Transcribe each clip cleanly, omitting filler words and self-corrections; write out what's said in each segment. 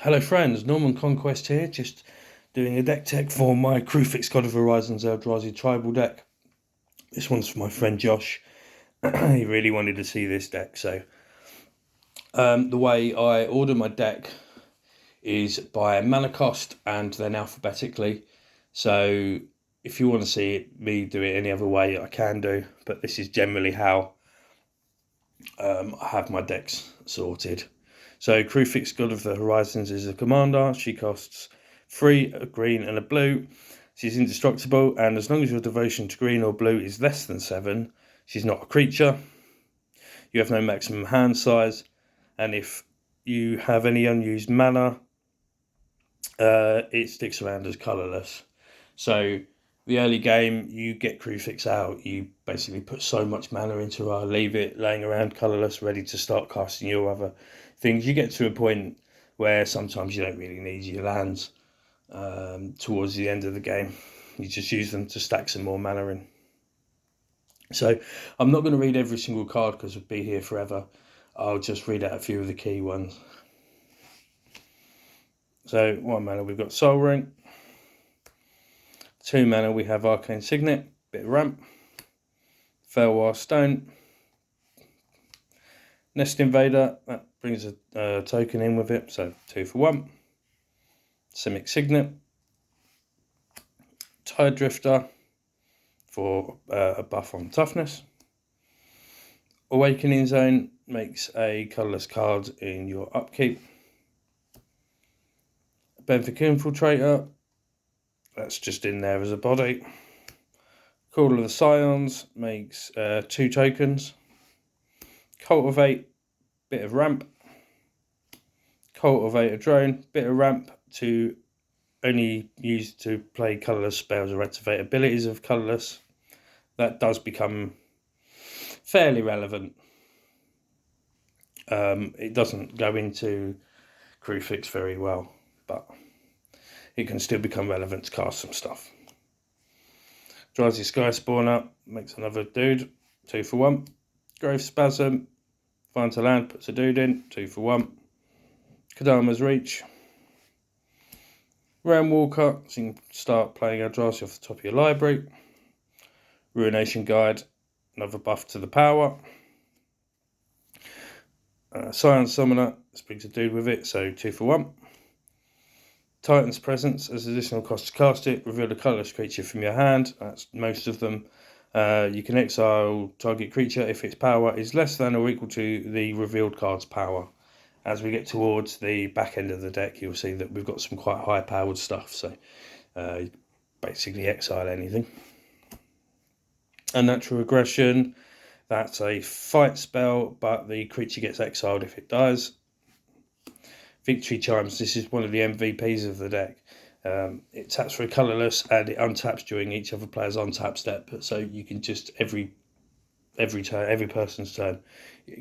Hello friends, Norman Conquest here, just doing a deck tech for my Kru God of Horizons Eldrazi tribal deck. This one's for my friend Josh. He really wanted to see this deck, so the way I order my deck is by mana cost and then alphabetically. So if you want to see me do it any other way, I can do, but this is generally how I have my decks sorted. So Kru God of the Horizons is a commander. She costs 3, a green and a blue. She's indestructible, and as long as your devotion to green or blue is less than 7, she's not a creature. You have no maximum hand size, and if you have any unused mana, it sticks around as colourless. So the early game, you get Kru out, you basically put so much mana into her, leave it laying around colourless, ready to start casting your other things. You get to a point where sometimes you don't really need your lands towards the end of the game. You just use them to stack some more mana in. So I'm not going to read every single card because we'll be here forever. I'll just read out a few of the key ones. So 1 mana we've got Soul Ring. 2 mana we have Arcane Signet, bit of ramp. Felwar Stone. Nest Invader, that brings a token in with it, so 2 for 1. Simic Signet. Tide Drifter for a buff on toughness. Awakening Zone makes a colourless card in your upkeep. Benfic Infiltrator, that's just in there as a body. Call of the Scions makes 2 tokens. Cultivate, bit of ramp. Cultivate a drone, bit of ramp to only use to play colourless spells or activate abilities of colourless. That does become fairly relevant. It doesn't go into Kru very well, but it can still become relevant to cast some stuff. Eldrazi Sky Spawner makes another dude, 2 for 1. Growth Spasm, finds a land, puts a dude in, 2 for 1. Kadama's Reach. Realm Walker, so you can start playing Eldrazi off the top of your library. Ruination Guide, another buff to the power. Scion Summoner, this brings a dude with it, so 2 for 1. Titan's Presence, as additional cost to cast it, reveal a colourless creature from your hand. That's most of them. You can exile target creature if its power is less than or equal to the revealed card's power. As we get towards the back end of the deck, you'll see that we've got some quite high powered stuff, so basically exile anything. Unnatural Aggression, that's a fight spell, but the creature gets exiled if it dies. Victory Chimes, this is one of the MVPs of the deck. It taps for a colourless and it untaps during each other player's untap step, so you can just every turn, every person's turn,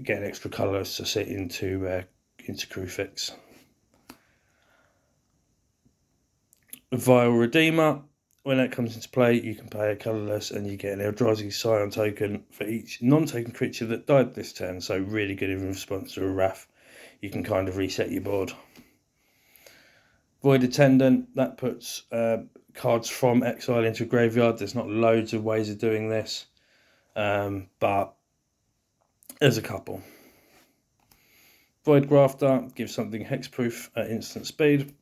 get an extra colourless to sit into Kru. Vile Redeemer, when that comes into play, you can play a colourless and you get an Eldrazi Scion token for each non-token creature that died this turn, so really good in response to a Wrath. You can kind of reset your board. Void Attendant, that puts cards from exile into a graveyard. There's not loads of ways of doing this, but there's a couple. Void Grafter gives something hexproof at instant speed.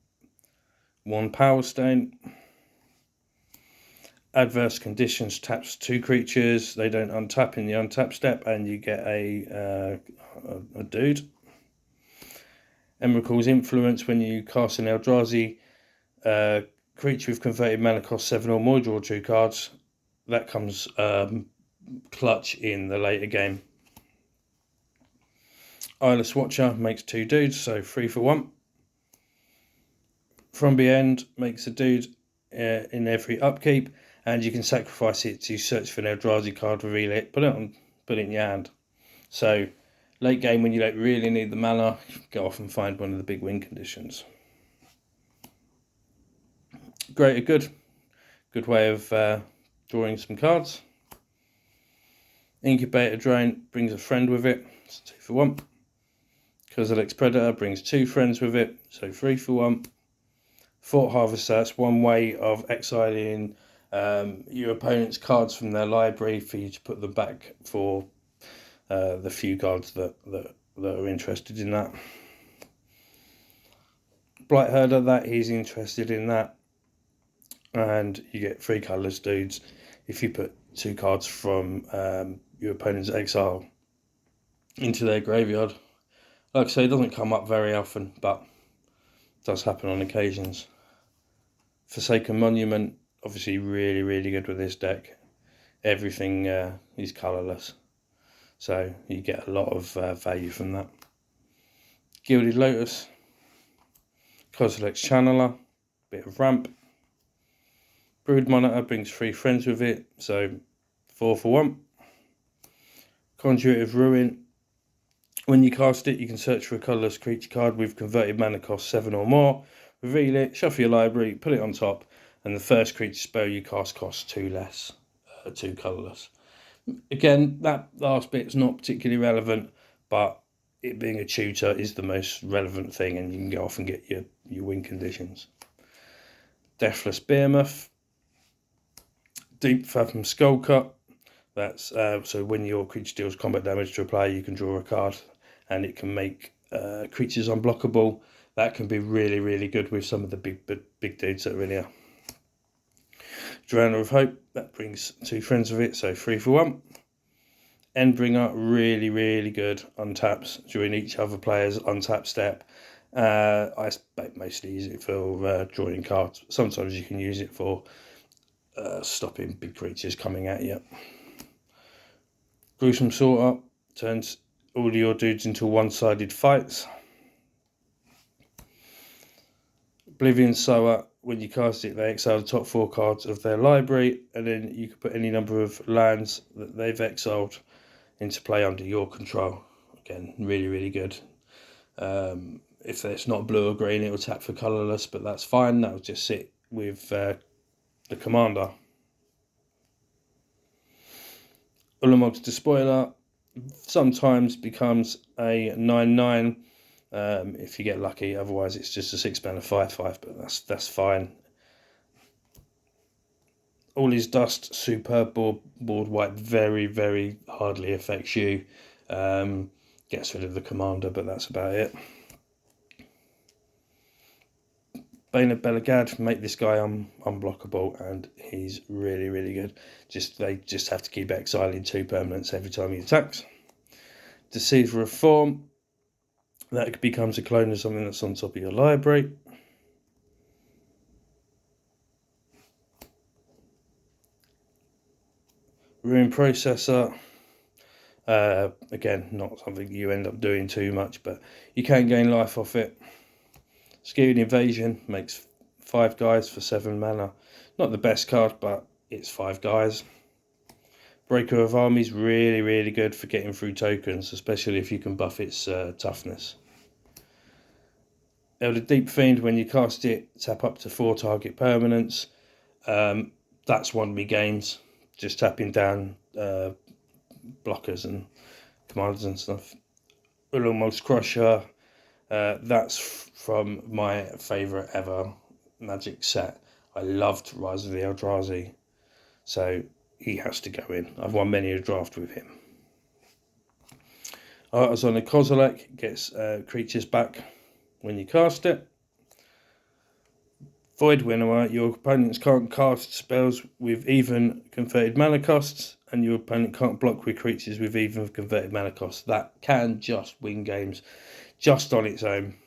1 Power Stone. Adverse Conditions taps 2 creatures. They don't untap in the untap step, and you get a dude. Emrakul's Influence, when you cast an Eldrazi creature with converted mana cost 7 or more, draw 2 cards. That comes clutch in the later game. Eyeless Watcher makes 2 dudes, so 3 for 1. From Beyond makes a dude in every upkeep, and you can sacrifice it to search for an Eldrazi card, reveal it, put it in your hand. So late game, when you don't really need the mana, go off and find one of the big win conditions. Greater good way of drawing some cards. Incubator Drone brings a friend with it, it's 2 for 1. Kozilek's Predator brings 2 friends with it, so 3 for 1. Thought Harvester, that's one way of exiling your opponent's cards from their library for you to put them back for the few cards that are interested in that. Blight Herder, that he's interested in that, and you get 3 colourless dudes if you put 2 cards from your opponent's exile into their graveyard. Like I say, it doesn't come up very often, but it does happen on occasions. Forsaken Monument, obviously really, really good with this deck. Everything is colourless, so you get a lot of value from that. Gilded Lotus, Kozilek's Channeler, bit of ramp. Brood Monitor brings 3 friends with it, so 4 for 1. Conduit of Ruin, when you cast it, you can search for a colourless creature card with converted mana cost 7 or more, reveal it, shuffle your library, put it on top, and the first creature spell you cast costs 2 less, 2 colourless. Again, that last bit's not particularly relevant, but it being a tutor is the most relevant thing, and you can go off and get your win conditions. Deathless Behemoth, Deep Fathom Skullcut, that's so when your creature deals combat damage to a player, you can draw a card, and it can make creatures unblockable. That can be really, really good with some of the big dudes that are in here. Drowner of Hope, that brings 2 friends with it, so 3 for 1. Endbringer, really, really good on taps during each other player's untap step. I mostly use it for drawing cards. Sometimes you can use it for stopping big creatures coming at you. Gruesome Sorter turns all your dudes into one-sided fights. Oblivion Sower, when you cast it, they exile the top 4 cards of their library, and then you can put any number of lands that they've exiled into play under your control. Again, really, really good. If it's not blue or green, it will tap for colourless, but that's fine. That will just sit with the commander. Ulamog's Despoiler sometimes becomes a 9/9 if you get lucky. Otherwise, it's just a 6-mana 5/5, but that's fine. All His Dust, superb board wipe, very, very hardly affects you. Gets rid of the commander, but that's about it. Bane of Belagad, make this guy unblockable, and he's really, really good. They just have to keep exiling 2 permanents every time he attacks. Deceiver of Form, that becomes a clone of something that's on top of your library. Rune Processor, again, not something you end up doing too much, but you can gain life off it. Skewed Invasion makes 5 guys for 7 mana. Not the best card, but it's 5 guys. Breaker of Armies, really, really good for getting through tokens, especially if you can buff its toughness. Elder Deep Fiend, when you cast it, tap up to 4 target permanents. That's won me games, just tapping down blockers and commanders and stuff. Ulamog's Crusher, that's from my favourite ever Magic set. I loved Rise of the Eldrazi, so he has to go in. I've won many a draft with him. Artisan Kozilek gets creatures back when you cast it. Void Winnower, your opponents can't cast spells with even converted mana costs, and your opponent can't block with creatures with even converted mana costs. That can just win games just on its own.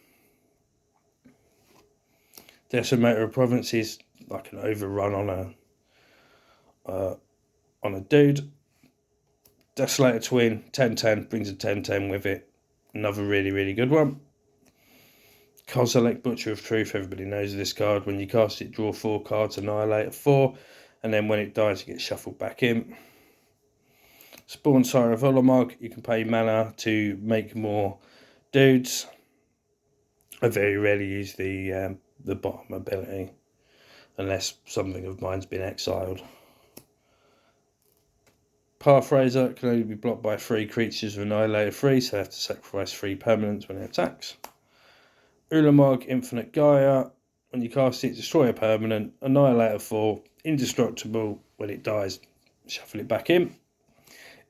Decimator of Provinces, like an overrun on a dude. Desolator Twin, 10/10, brings a 10/10 with it. Another really, really good one. Kozilek, Butcher of Truth, everybody knows this card. When you cast it, draw 4 cards, annihilate at 4, and then when it dies, it gets shuffled back in. Spawn Sire of Ulamog, you can pay mana to make more dudes. I very rarely use the bottom ability, unless something of mine's been exiled. Paraphraiser can only be blocked by 3 creatures of Annihilator 3, so they have to sacrifice 3 permanents when it attacks. Ulamog, Infinite Gaia. When you cast it, destroy a permanent. Annihilator 4, indestructible. When it dies, shuffle it back in.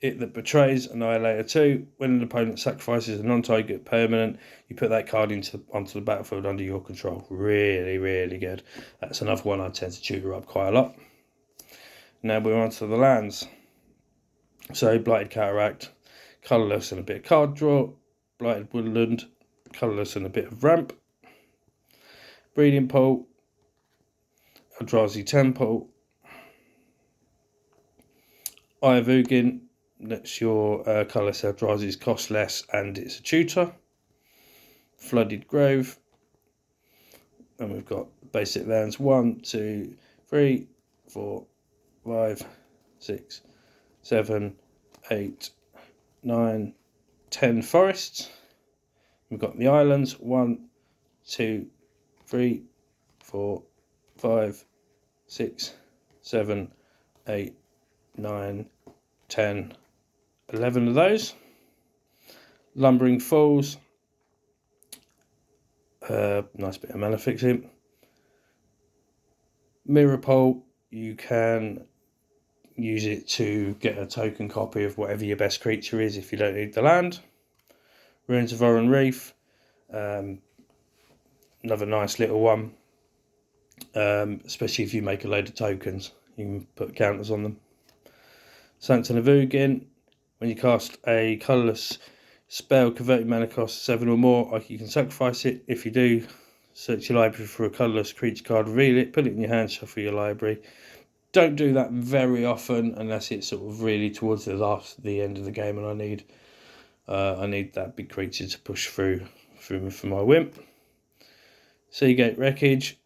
It that betrays, Annihilator 2. When an opponent sacrifices a non-target permanent, you put that card onto the battlefield under your control. Really, really good. That's another one I tend to tutor up quite a lot. Now we're on to the lands. So, Blighted Cataract, colourless and a bit of card draw. Blighted Woodland, colourless and a bit of ramp. Breeding Pool, Eldrazi Temple. Eye of Ugin, lets your colourless Eldrazi's cost less and it's a tutor. Flooded Grove. And we've got basic lands 1, 2, 3, 4, 5, 6, 7, 8, 9, 10 forests. We've got the islands 1, 2, 3, 4, 5, 6, 7, 8, 9, 10, 11 of those. Lumbering Falls. Nice bit of mana fixing. Mirror Pole, you can use it to get a token copy of whatever your best creature is if you don't need the land. Ruins of Oran Reef, another nice little one, especially if you make a load of tokens, you can put counters on them. Sanctum of Ugin, when you cast a colourless spell, converted mana cost 7 or more, you can sacrifice it. If you do, search your library for a colourless creature card, reveal it, put it in your hand, shuffle your library. Don't do that very often unless it's sort of really towards the end of the game and I need that big creature to push through for my wimp. Seagate Wreckage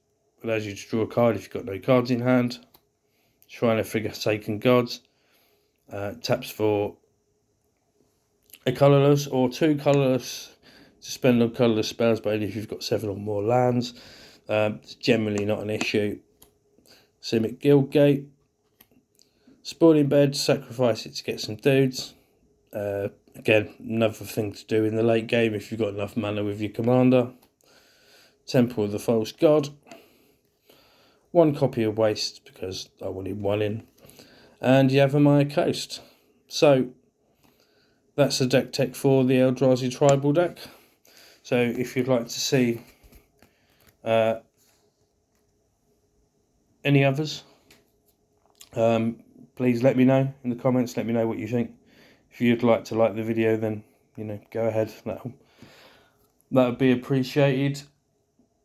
allows you to draw a card if you've got no cards in hand. Shrine of Forsaken Gods taps for a colourless or 2 colourless to spend on colourless spells, but only if you've got 7 or more lands. It's generally not an issue. Simic Guildgate. Spawning Bed, sacrifice it to get some dudes. Again, another thing to do in the late game if you've got enough mana with your commander. Temple of the False God. 1 copy of Waste because I wanted 1 in. And Yavimaya Coast. So that's the deck tech for the Eldrazi Tribal deck. So if you'd like to see any others, please let me know in the comments. Let me know what you think. If you'd like to like the video, then go ahead. That would be appreciated.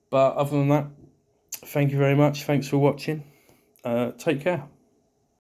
But other than that, thank you very much. Thanks for watching. Take care.